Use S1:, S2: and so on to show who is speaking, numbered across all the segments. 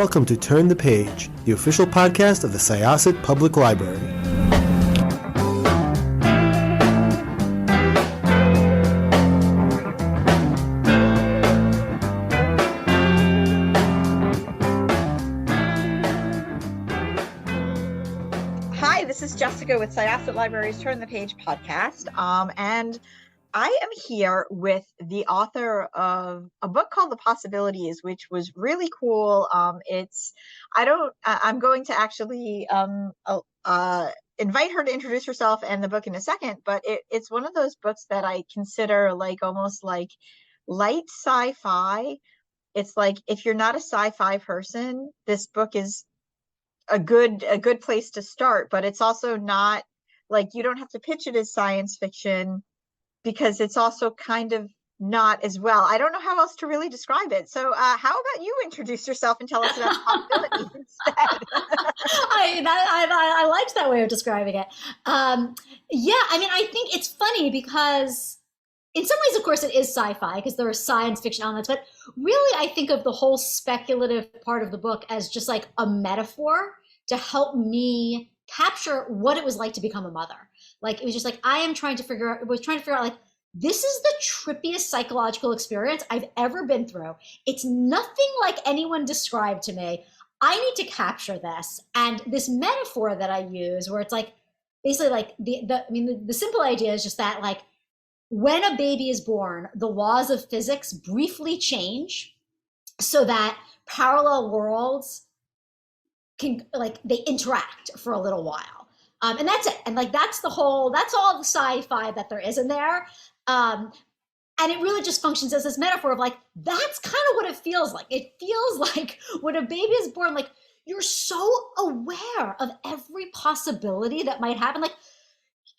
S1: welcome to Turn the Page, the official podcast of the Syosset Public Library.
S2: Hi, this is Jessica with Syosset Library's Turn the Page podcast, and I am here with the author of a book called The Possibilities, which was really cool. I'm going to actually invite her to introduce herself and the book in a second, but it's one of those books that I consider like almost like light sci-fi. It's like if you're not a sci-fi person, this book is a good place to start, but it's also not like you don't have to pitch it as science fiction, because it's also kind of not as well. I don't know how else to really describe it. So how about you introduce yourself and tell us about possibilities instead?
S3: I liked that way of describing it. I think it's funny because in some ways, of course, it is sci-fi because there are science fiction elements, but really I think of the whole speculative part of the book as just like a metaphor to help me capture what it was like to become a mother. Like, it was just like, I was trying to figure out like, this is the trippiest psychological experience I've ever been through. It's nothing like anyone described to me. I need to capture this. And this metaphor that I use where it's like, basically like the simple idea is just that like, when a baby is born, the laws of physics briefly change so that parallel worlds can they interact for a little while. And that's it. And like, that's all the sci-fi that there is in there. And it really just functions as this metaphor of like, that's kind of what it feels like. It feels like when a baby is born, like you're so aware of every possibility that might happen. Like,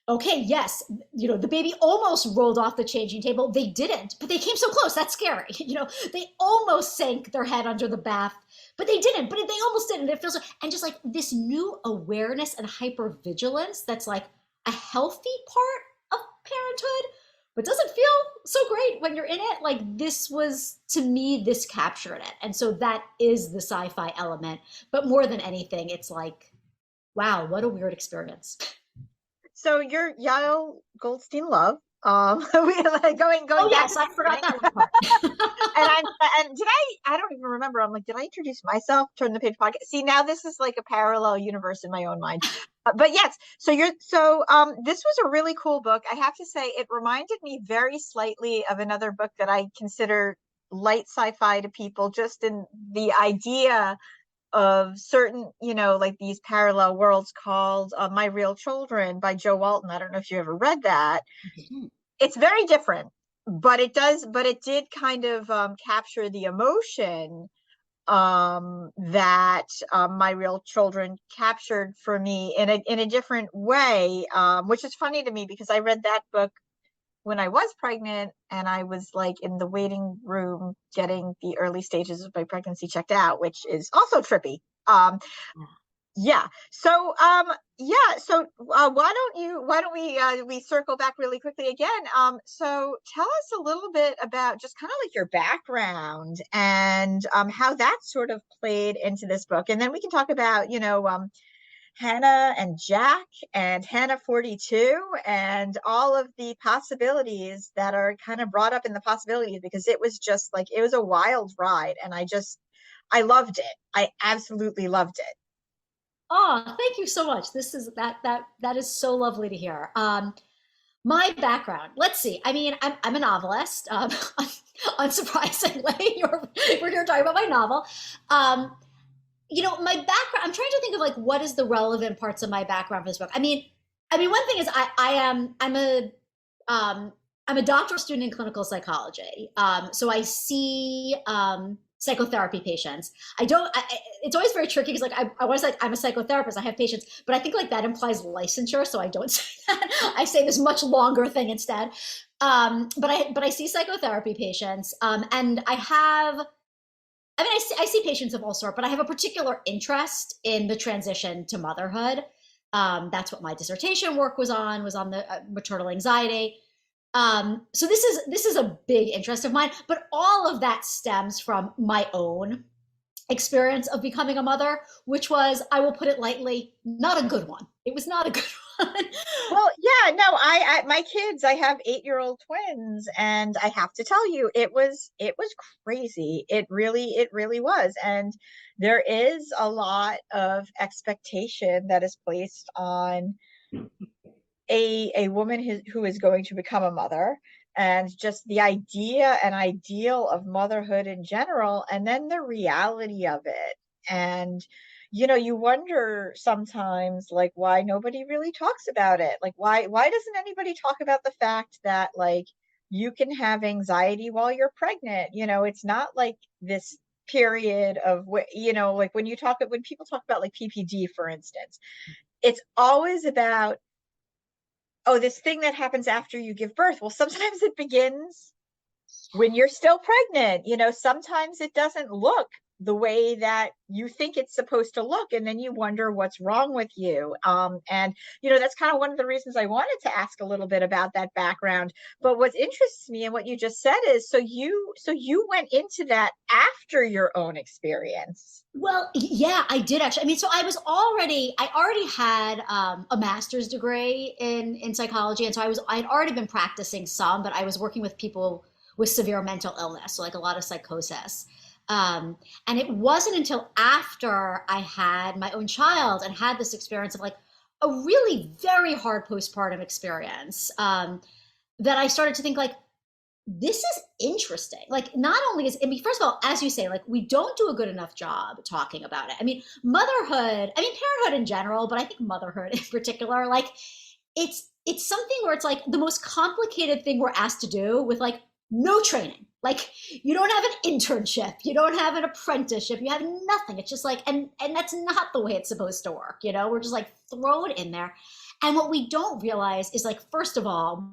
S3: okay, yes, the baby almost rolled off the changing table. They didn't, but they came so close. That's scary. They almost sank their head under the bath, but they didn't, but they almost didn't. It feels and just like this new awareness and hypervigilance that's like a healthy part of parenthood, but doesn't feel so great when you're in it. Like this captured it. And so that is the sci-fi element. But more than anything, it's like, wow, what a weird experience.
S2: So you're Yael Goldstein-Love. We like going
S3: oh
S2: back.
S3: Yes, I forgot that one part.
S2: and I don't even remember. I'm like, did I introduce myself? Turn the Page podcast. See, now this is like a parallel universe in my own mind. But yes, so this was a really cool book. I have to say, it reminded me very slightly of another book that I consider light sci-fi to people, just in the idea of certain, like these parallel worlds called My Real Children by Joe Walton. I don't know if you ever read that. Mm-hmm. It's very different, but it did kind of capture the emotion that My Real Children captured for me in a different way, which is funny to me because I read that book when I was pregnant and I was like in the waiting room getting the early stages of my pregnancy checked out, which is also trippy. Yeah. So why don't we circle back really quickly again? So tell us a little bit about just kind of like your background and how that sort of played into this book. And then we can talk about, Hannah and Jack and Hannah 42 and all of the possibilities that are kind of brought up in the possibilities, because it was just like, it was a wild ride. And I loved it. I absolutely loved it.
S3: Oh, thank you so much. That is so lovely to hear. My background, let's see. I mean, I'm a novelist. Unsurprisingly, we're here talking about my novel. My background, I'm trying to think of like, what is the relevant parts of my background for this book? I mean, one thing is I'm a doctoral student in clinical psychology. So I see psychotherapy patients. It's always very tricky because like I was like, I'm a psychotherapist, I have patients, but I think like that implies licensure. So I don't say that. I say this much longer thing instead. But I see psychotherapy patients. And I see patients of all sorts, but I have a particular interest in the transition to motherhood. That's what my dissertation work was on the maternal anxiety. So this is a big interest of mine, but all of that stems from my own experience of becoming a mother, which was, I will put it lightly, not a good one. It was not a good one.
S2: Well, yeah, no, my kids, I have 8-year-old twins, and I have to tell you, it was crazy. It really was. And there is a lot of expectation that is placed on a woman who is going to become a mother, and just the idea and ideal of motherhood in general, and then the reality of it. And you wonder sometimes, like, why nobody really talks about it. Like, why doesn't anybody talk about the fact that, like, you can have anxiety while you're pregnant? It's not like this period of like when people talk about like PPD, for instance, it's always about, oh, this thing that happens after you give birth. Well, sometimes it begins when you're still pregnant. Sometimes it doesn't look the way that you think it's supposed to look, and then you wonder what's wrong with you. And that's kind of one of the reasons I wanted to ask a little bit about that background. But what interests me and what you just said is, so you went into that after your own experience.
S3: Well, yeah, I did actually. I mean, so I already had a master's degree in psychology, and so I'd already been practicing some, but I was working with people with severe mental illness, so like a lot of psychosis. And it wasn't until after I had my own child and had this experience of like a really very hard postpartum experience, that I started to think like, this is interesting. Like, not only is, I mean, first of all, as you say, like, we don't do a good enough job talking about it. I mean, motherhood, I mean, parenthood in general, but I think motherhood in particular, like, it's something where it's like the most complicated thing we're asked to do with like no training. Like, you don't have an internship, you don't have an apprenticeship, you have nothing. It's just like, and that's not the way it's supposed to work. We're just like thrown in there. And what we don't realize is, like, first of all,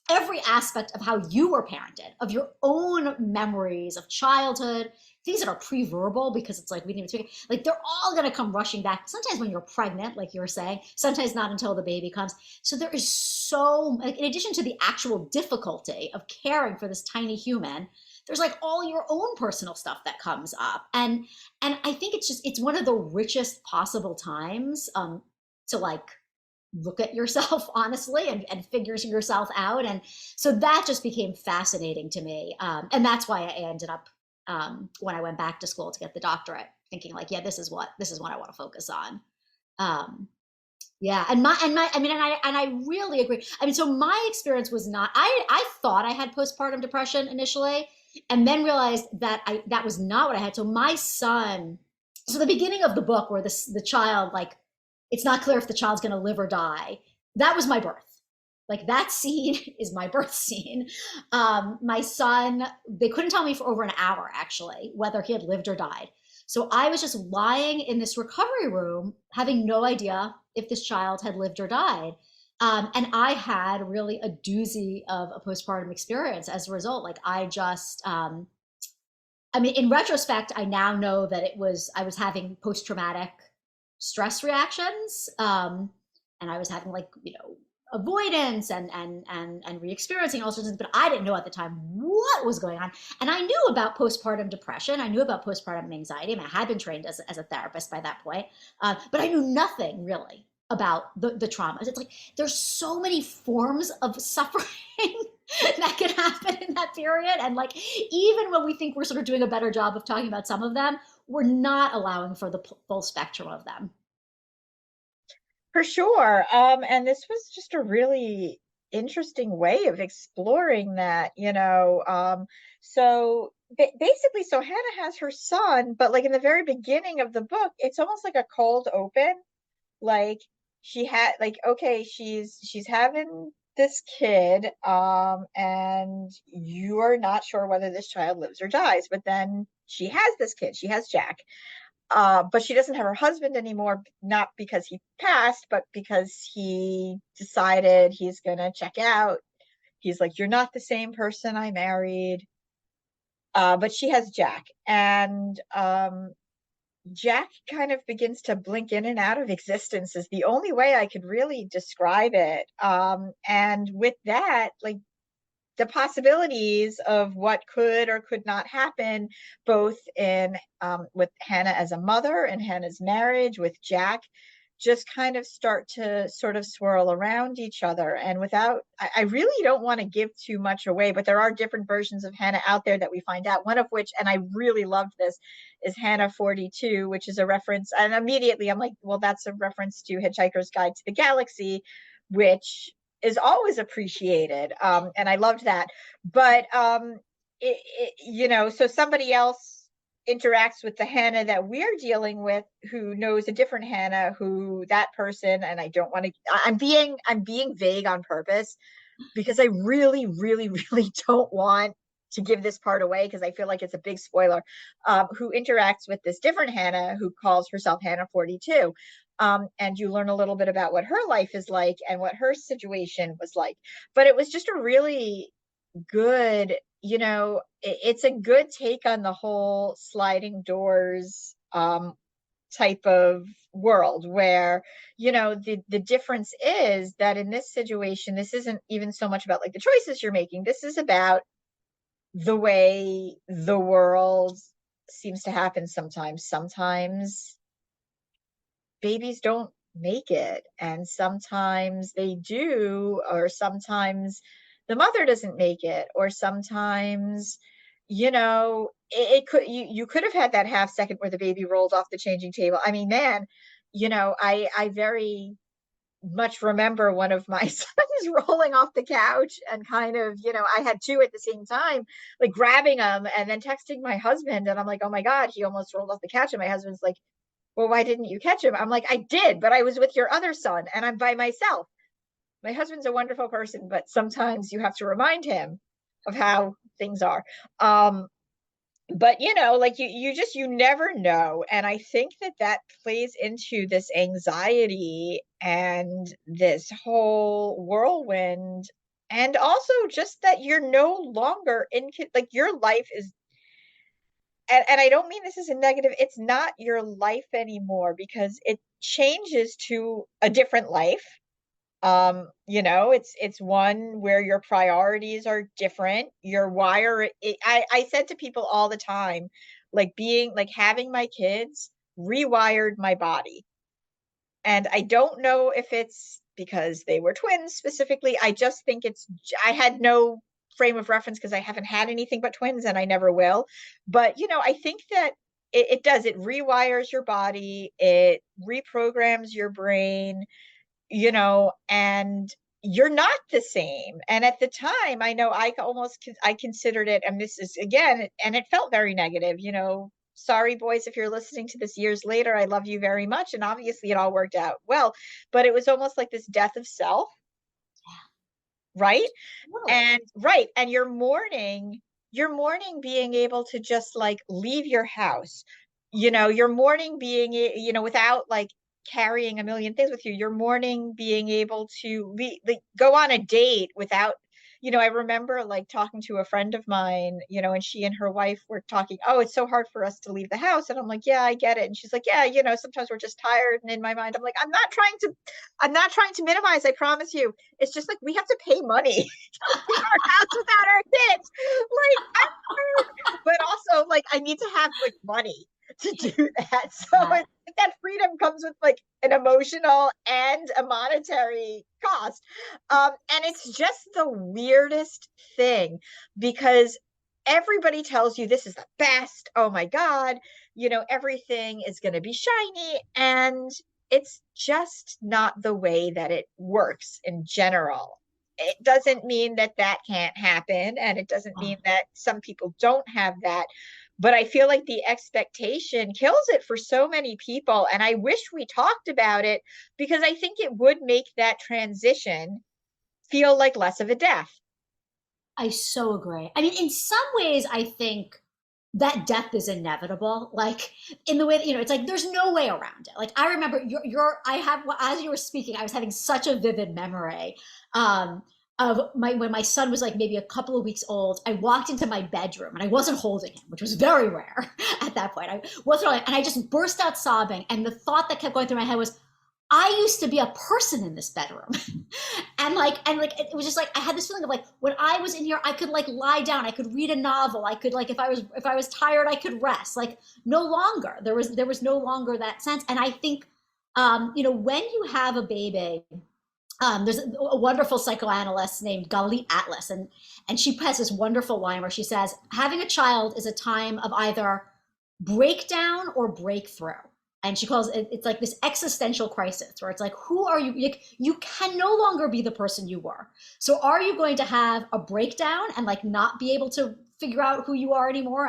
S3: every aspect of how you were parented, of your own memories of childhood, things that are pre-verbal, because it's like we didn't even speak, like, they're all going to come rushing back. Sometimes when you're pregnant, like you were saying, sometimes not until the baby comes. So there is so, like, in addition to the actual difficulty of caring for this tiny human, there's like all your own personal stuff that comes up. And I think it's one of the richest possible times, to like look at yourself honestly and figure yourself out. And so that just became fascinating to me. And that's why I ended up, when I went back to school to get the doctorate, thinking like, yeah, this is what I want to focus on. Yeah. I mean, and I really agree. I mean, so my experience was not, I thought I had postpartum depression initially, and then realized that that was not what I had. So my son, so the beginning of the book where the child, like, it's not clear if the child's going to live or die. That was my birth. Like, that scene is my birth scene. My son, they couldn't tell me for over an hour, actually, whether he had lived or died. So I was just lying in this recovery room, having no idea if this child had lived or died. And I had really a doozy of a postpartum experience as a result. Like, I mean, in retrospect, I now know that I was having post-traumatic stress reactions, and I was having, like, avoidance and re-experiencing all sorts of things, but I didn't know at the time what was going on. And I knew about postpartum depression, I knew about postpartum anxiety, and I had been trained as a therapist by that point, but I knew nothing really about the traumas. It's like there's so many forms of suffering that can happen in that period, and like, even when we think we're sort of doing a better job of talking about some of them, we're not allowing for the full spectrum of them.
S2: For sure. And this was just a really interesting way of exploring that. So basically, so Hannah has her son, but like in the very beginning of the book, it's almost like a cold open. Like, she had, like, okay, she's having this kid, and you're not sure whether this child lives or dies, but then she has this kid, she has Jack. But she doesn't have her husband anymore, not because he passed, but because he decided he's gonna check out. He's like, you're not the same person I married. But she has Jack, and Jack kind of begins to blink in and out of existence, is the only way I could really describe it. And with that, like, the possibilities of what could or could not happen, both in with Hannah as a mother and Hannah's marriage with Jack, just kind of start to sort of swirl around each other. And without, I really don't want to give too much away, but there are different versions of Hannah out there that we find out. One of which, and I really loved this, is Hannah 42, which is a reference. And immediately I'm like, well, that's a reference to Hitchhiker's Guide to the Galaxy, which is always appreciated. And I loved that. But, so somebody else interacts with the Hannah that we're dealing with, who knows a different Hannah, who that person, and I don't want to, I'm being vague on purpose because I really, really, really don't want to give this part away because I feel like it's a big spoiler, who interacts with this different Hannah who calls herself Hannah 42. And you learn a little bit about what her life is like and what her situation was like. But it was just a really good, it's a good take on the whole sliding doors type of world where, the difference is that in this situation, this isn't even so much about like the choices you're making. This is about the way the world seems to happen sometimes. Sometimes babies don't make it, and sometimes they do, or sometimes the mother doesn't make it, or sometimes it could, you could have had that half second where the baby rolled off the changing table. I mean, man, I very much remember one of my sons rolling off the couch and kind of, I had two at the same time, like grabbing them and then texting my husband, and I'm like, oh my God, he almost rolled off the couch. And my husband's like, well, why didn't you catch him? I'm like, I did, but I was with your other son and I'm by myself. My husband's a wonderful person, but sometimes you have to remind him of how things are. But like you never know. And I think that plays into this anxiety and this whole whirlwind. And also just that you're no longer like your life is, and I don't mean this as a negative, it's not your life anymore because it changes to a different life. It's one where your priorities are different. I said to people all the time, like having my kids rewired my body. And I don't know if it's because they were twins specifically. I just think I had no frame of reference because I haven't had anything but twins and I never will. But, I think that it does. It rewires your body. It reprograms your brain, and you're not the same. And at the time, I know I considered it, and this is again, and it felt very negative, sorry boys, if you're listening to this years later, I love you very much. And obviously it all worked out well, but it was almost like this death of self. Right. And you're mourning being able to just like leave your house, you're mourning being, without like carrying a million things with you. You're mourning being able to go on a date without, I remember like talking to a friend of mine, and she and her wife were talking, oh, it's so hard for us to leave the house. And I'm like, yeah, I get it. And she's like, yeah, sometimes we're just tired. And in my mind, I'm like, I'm not trying to minimize. I promise you. It's just like, we have to pay money to leave our house without our kids. But also like, I need to have like money to do that. So that freedom comes with like an emotional and a monetary cost. And it's just the weirdest thing because everybody tells you this is the best. Oh my God, everything is going to be shiny. And it's just not the way that it works in general. It doesn't mean that can't happen. And it doesn't mean that some people don't have that. But I feel like the expectation kills it for so many people. And I wish we talked about it because I think it would make that transition feel like less of a death.
S3: I so agree. I mean, in some ways, I think that death is inevitable. Like in the way that, it's like, there's no way around it. Like I remember as you were speaking, I was having such a vivid memory, of when my son was like maybe a couple of weeks old. I walked into my bedroom and I wasn't holding him, which was very rare at that point. I wasn't, and I just burst out sobbing. And the thought that kept going through my head was, I used to be a person in this bedroom. And it was just like I had this feeling of like when I was in here, I could like lie down, I could read a novel, I could like if I was tired, I could rest. Like no longer. There was no longer that sense. And I think when you have a baby, there's a wonderful psychoanalyst named Galit Atlas, and she has this wonderful line where she says, having a child is a time of either breakdown or breakthrough. And she calls it's like this existential crisis where it's like, who are you? You can no longer be the person you were. So are you going to have a breakdown and like not be able to figure out who you are anymore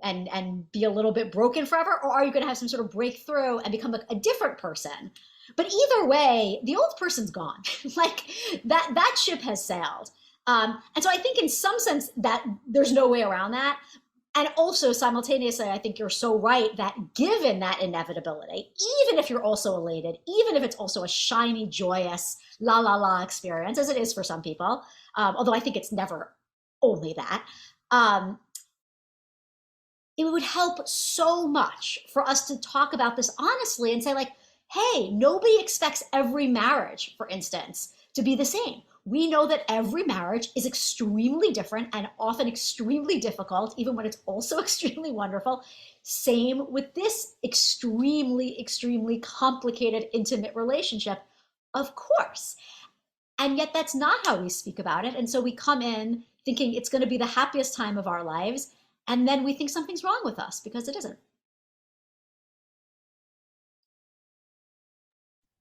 S3: and be a little bit broken forever? Or are you going to have some sort of breakthrough and become a different person? But either way, the old person's gone. Like that ship has sailed. And so I think in some sense that there's no way around that. And also simultaneously, I think you're so right that given that inevitability, even if you're also elated, even if it's also a shiny, joyous, la la la experience, as it is for some people, although I think it's never only that, it would help so much for us to talk about this honestly and say like, hey, nobody expects every marriage, for instance, to be the same. We know that every marriage is extremely different and often extremely difficult, even when it's also extremely wonderful. Same with this extremely, extremely complicated, intimate relationship, of course. And yet that's not how we speak about it. And so we come in thinking it's going to be the happiest time of our lives. And then we think something's wrong with us because it isn't.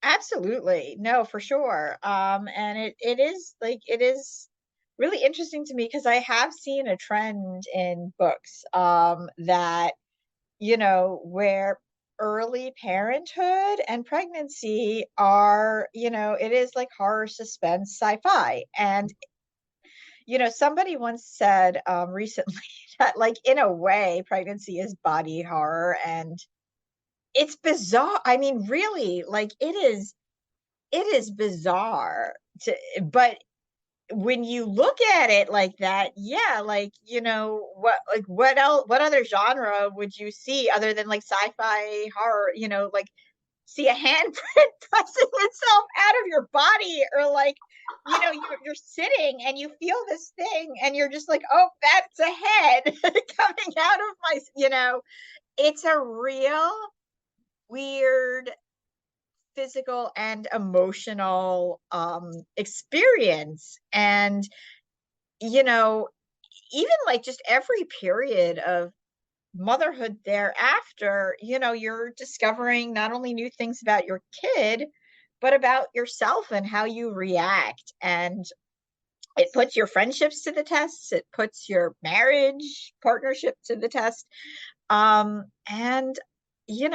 S2: Absolutely. No, for sure. And it is really interesting to me because I have seen a trend in books that, where early parenthood and pregnancy are, it is like horror, suspense, sci-fi. And, somebody once said recently that like in a way, pregnancy is body horror, and it's bizarre. I mean, really, like it is bizarre but when you look at it like that, yeah, like, what else, what other genre would you see other than like sci-fi horror, like see a handprint pressing itself out of your body, or like, you're sitting and you feel this thing and you're just like, oh, that's a head coming out of it's a real weird physical and emotional experience. And you know even like just every period of motherhood thereafter, you're discovering not only new things about your kid but about yourself and how you react. And it puts your friendships to the test, it puts your marriage partnership to the test. And this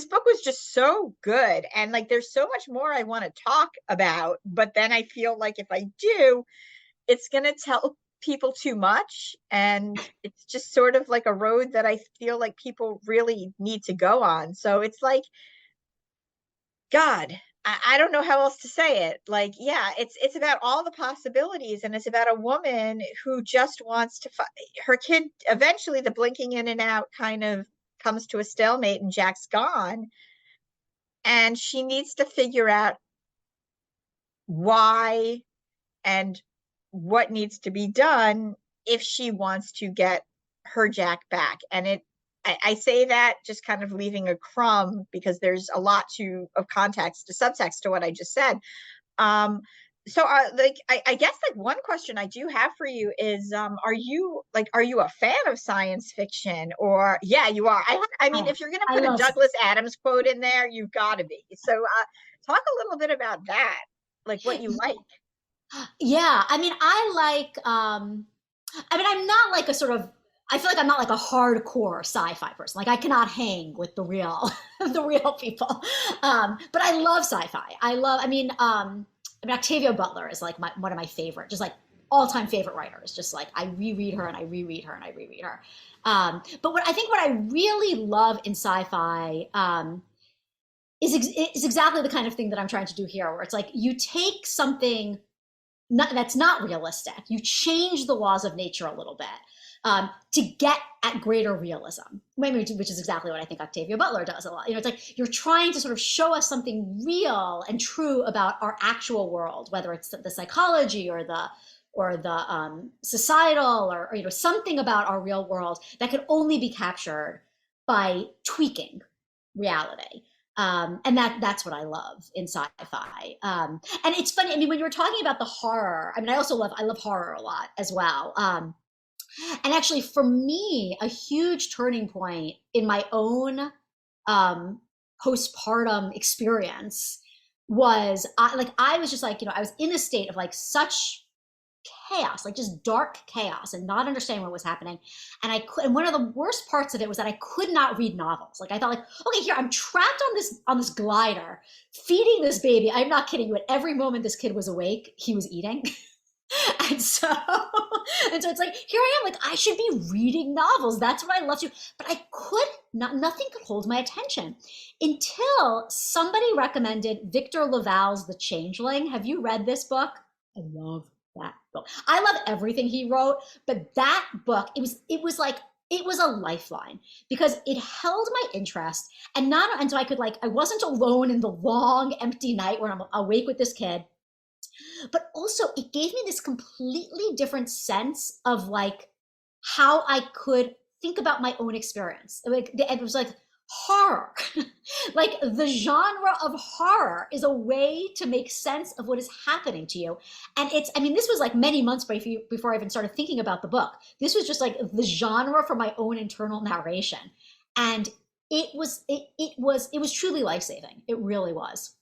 S2: book was just so good, and like there's so much more I want to talk about, but then I feel like if I do, it's going to tell people too much, and it's just sort of like a road that I feel like people really need to go on. So it's like, God, I don't know how else to say it. Like, yeah, it's about all the possibilities, and it's about a woman who just wants to her kid. Eventually, the blinking in and out kind of comes to a stalemate, and Jack's gone, and she needs to figure out why and what needs to be done if she wants to get her Jack back. And I say that just kind of leaving a crumb because there's a lot of context to subtext to what I just said. So I guess like one question I do have for you is, are you a fan of science fiction? Or yeah, you are. I mean, if you're going to put a Douglas Adams quote in there, you've got to be. So talk a little bit about that, like what you like.
S3: Yeah, I mean, I'm not like I feel like I'm not like a hardcore sci-fi person. Like I cannot hang with the real, the real people. But I love sci-fi. Octavia Butler is like one of my favorite, just like all-time favorite writers. Just like I reread her and I reread her and I reread her. But what I really love in sci-fi is exactly the kind of thing that I'm trying to do here, where it's like you take something that's not realistic. You change the laws of nature a little bit to get at greater realism, which is exactly what I think Octavia Butler does a lot. It's like you're trying to sort of show us something real and true about our actual world, whether it's the psychology or the societal or something about our real world that could only be captured by tweaking reality. And that's what I love in sci-fi. And it's funny. I mean, when you were talking about the horror, I mean, I love horror a lot as well. And actually, for me, a huge turning point in my own postpartum experience was I was just like, I was in a state of like such chaos, like just dark chaos and not understanding what was happening. And one of the worst parts of it was that I could not read novels. Like I thought like, okay, here I'm trapped on this glider, feeding this baby. I'm not kidding you. At every moment this kid was awake, he was eating. And so it's like, here I am, like I should be reading novels. That's what I love to do. But I could not, nothing could hold my attention until somebody recommended Victor Laval's The Changeling. Have you read this book? I love that book. I love everything he wrote, but that book, it was a lifeline because it held my interest and so I wasn't alone in the long empty night where I'm awake with this kid, but also it gave me this completely different sense of like how I could think about my own experience. It was like horror. Like the genre of horror is a way to make sense of what is happening to you. And this was like many months before I even started thinking about the book. This was just like the genre for my own internal narration. And it was truly life-saving. It really was.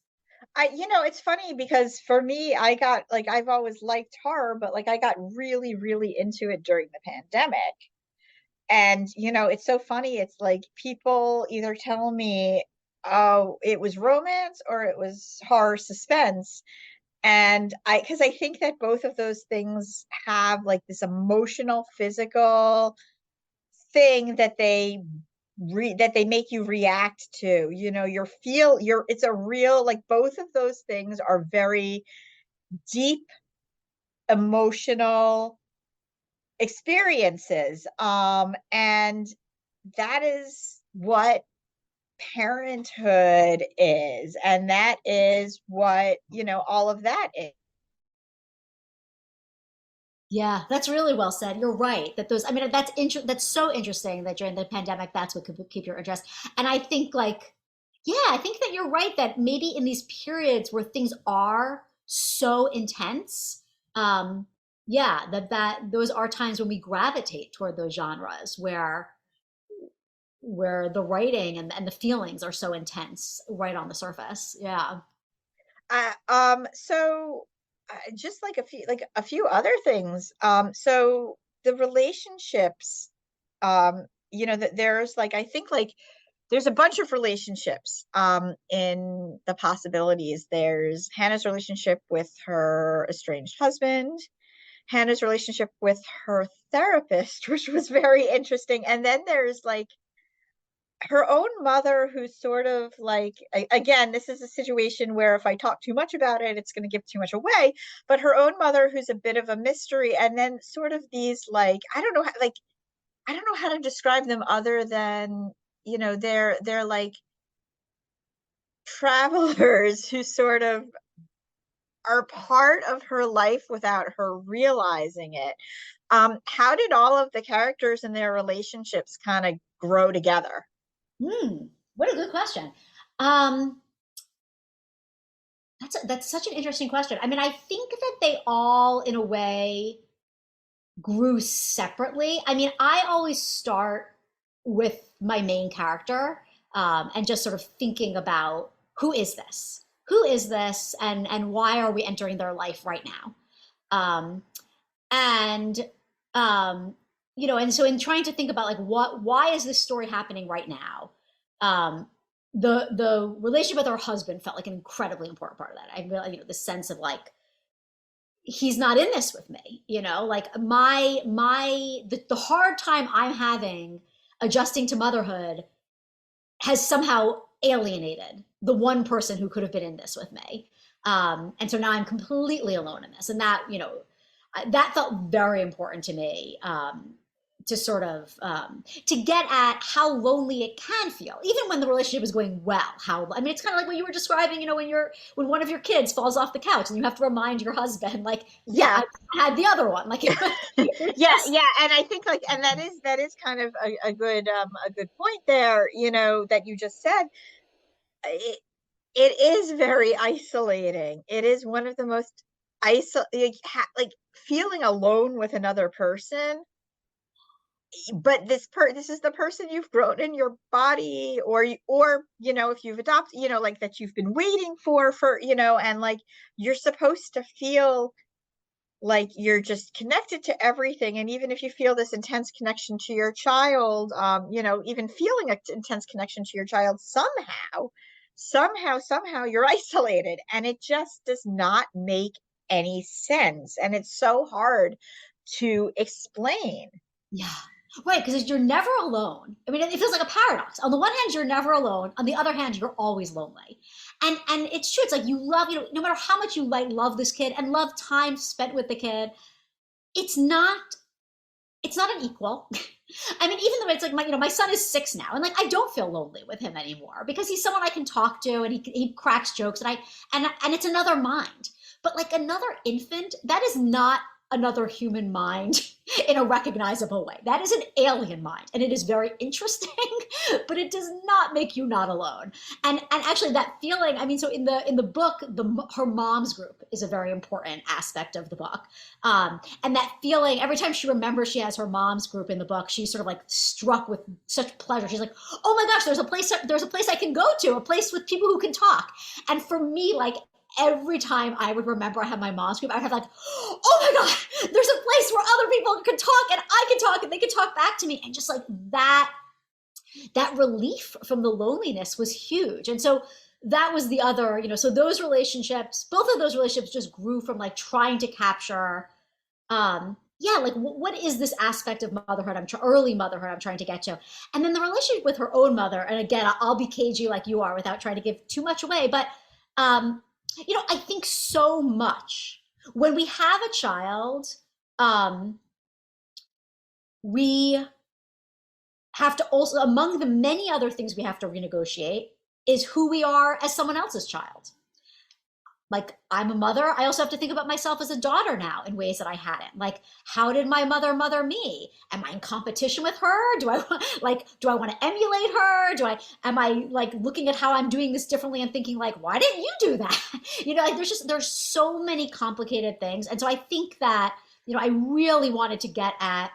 S2: It's funny because for me, I got like, I've always liked horror, but like I got really, really into it during the pandemic. And, it's so funny. It's like people either tell me, oh, it was romance or it was horror suspense. And because I think that both of those things have like this emotional, physical thing that they make you react to, it's a real, like both of those things are very deep, emotional experiences. And that is what parenthood is, and that is what all of that is.
S3: Yeah, that's really well said. You're right that that's so interesting that during the pandemic that's what could keep your interest. And I think I think that you're right that maybe in these periods where things are so intense, yeah, that those are times when we gravitate toward those genres where the writing and the feelings are so intense right on the surface. Yeah.
S2: So just like a few other things. So the relationships, that there's like, I think like there's a bunch of relationships in the possibilities. There's Hannah's relationship with her estranged husband, Hannah's relationship with her therapist, which was very interesting. And then there's like her own mother, who's sort of like, again, this is a situation where if I talk too much about it, it's going to give too much away. But her own mother, who's a bit of a mystery, and then sort of these like, I don't know how to describe them other than they're like travelers who sort of are part of her life without her realizing it. How did all of the characters and their relationships kind of grow together?
S3: What a good question. Um, that's such an interesting question. I mean, I think that they all, in a way, grew separately. I mean, I always start with my main character and just sort of thinking about who is this? Who is this? And why are we entering their life right now? Um, and and so in trying to think about like why is this story happening right now? Um, the relationship with her husband felt like an incredibly important part of that. I really, the sense of like he's not in this with me, like the hard time I'm having adjusting to motherhood has somehow alienated the one person who could have been in this with me. And so now I'm completely alone in this. And that, that felt very important to me, to sort of to get at how lonely it can feel, even when the relationship is going well. I mean, it's kind of like what you were describing, when one of your kids falls off the couch and you have to remind your husband, like, yeah, I had the other one. Like,
S2: yeah, and I think and that is kind of a good point there, that you just said. It is very isolating. It is one of the most like feeling alone with another person, but this is the person you've grown in your body, or if you've adopted, like that you've been waiting for, and like you're supposed to feel like you're just connected to everything. And even if you feel this intense connection to your child, even feeling an intense connection to your child, somehow you're isolated, and it just does not make any sense. And it's so hard to explain.
S3: yeah. Right, because you're never alone. I mean, it feels like a paradox. On the one hand, you're never alone. On the other hand, you're always lonely. And it's true. It's like you love, no matter how much you love this kid and love time spent with the kid, it's not an equal. I mean, even though it's like my son is 6 now, and like I don't feel lonely with him anymore because he's someone I can talk to, and he cracks jokes, and it's another mind. But like another infant, that is not another human mind in a recognizable way. That is an alien mind, and it is very interesting, but it does not make you not alone. And actually, that feeling. I mean, so in the book, her mom's group is a very important aspect of the book, and that feeling. Every time she remembers she has her mom's group in the book, she's sort of like struck with such pleasure. She's like, "Oh my gosh, there's a place I can go to, a place with people who can talk." And for me, like every time I would remember I had my mom's group, I would have like, oh my God, there's a place where other people could talk and I could talk and they could talk back to me. And just like that relief from the loneliness was huge. And so that was the other, so those relationships, both of those relationships just grew from like trying to capture, like what is this aspect of motherhood, early motherhood I'm trying to get to. And then the relationship with her own mother. And again, I'll be cagey like you are without trying to give too much away, but I think so much when we have a child, we have to also, among the many other things we have to renegotiate, is who we are as someone else's child. Like, I'm a mother. I also have to think about myself as a daughter now in ways that I hadn't. Like, how did my mother me? Am I in competition with her? Do I want to emulate her? Am I like looking at how I'm doing this differently and thinking like, why didn't you do that? Like there's so many complicated things. And so I think that, I really wanted to get at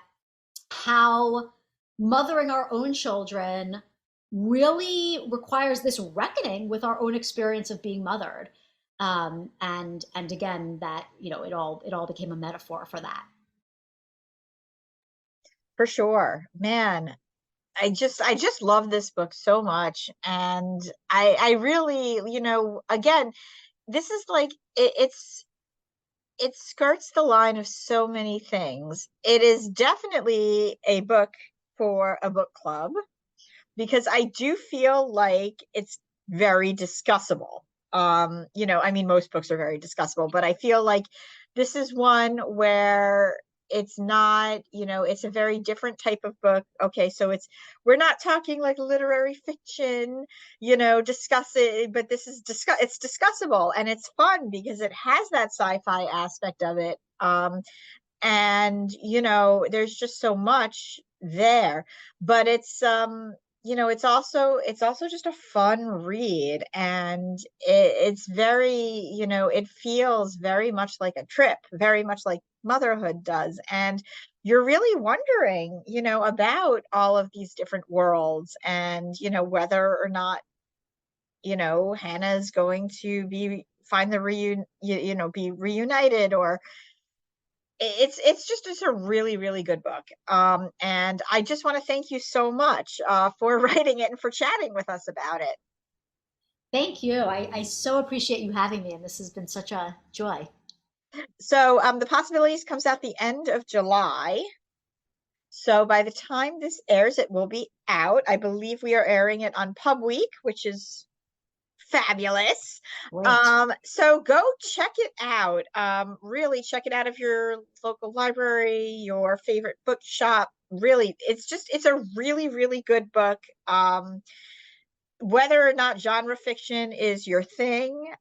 S3: how mothering our own children really requires this reckoning with our own experience of being mothered. And again, that, it all became a metaphor for that.
S2: For sure, man. I just love this book so much. And I really, again, this is like, it skirts the line of so many things. It is definitely a book for a book club, because I do feel like it's very discussable. I mean, most books are very discussable, but I feel like this is one where it's not, it's a very different type of book. Okay, so we're not talking like literary fiction, discuss it, but it's discussable, and it's fun because it has that sci-fi aspect of it. And there's just so much there, but it's also just a fun read, and it's very, it feels very much like a trip, very much like motherhood does. And you're really wondering, about all of these different worlds, and whether or not Hannah's going to be reunited, or it's a really, really good book. And I just want to thank you so much for writing it and for chatting with us about it.
S3: Thank you. I so appreciate you having me, and this has been such a joy.
S2: So The Possibilities comes out the end of July. So by the time this airs, it will be out. I believe we are airing it on Pub Week, which is fabulous.
S3: Great.
S2: So go check it out. Really check it out of your local library, your favorite bookshop. Really, it's a really, really good book. Whether or not genre fiction is your thing,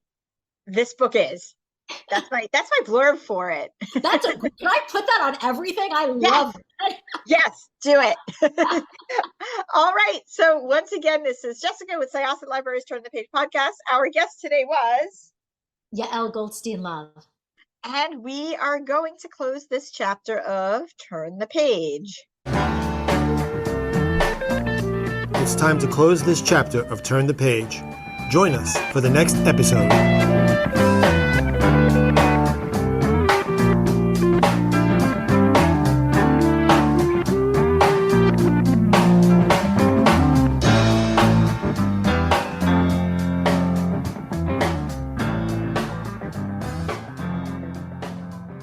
S2: this book is. That's my blurb for it.
S3: Can I put that on everything? I
S2: Yes.
S3: love it.
S2: Yes, do it. All right. So once again, this is Jessica with Syosset Libraries Turn the Page podcast. Our guest today was
S3: Yael Goldstein-Love.
S2: and we are going to close this chapter of Turn the Page.
S1: It's time to close this chapter of Turn the Page. Join us for the next episode.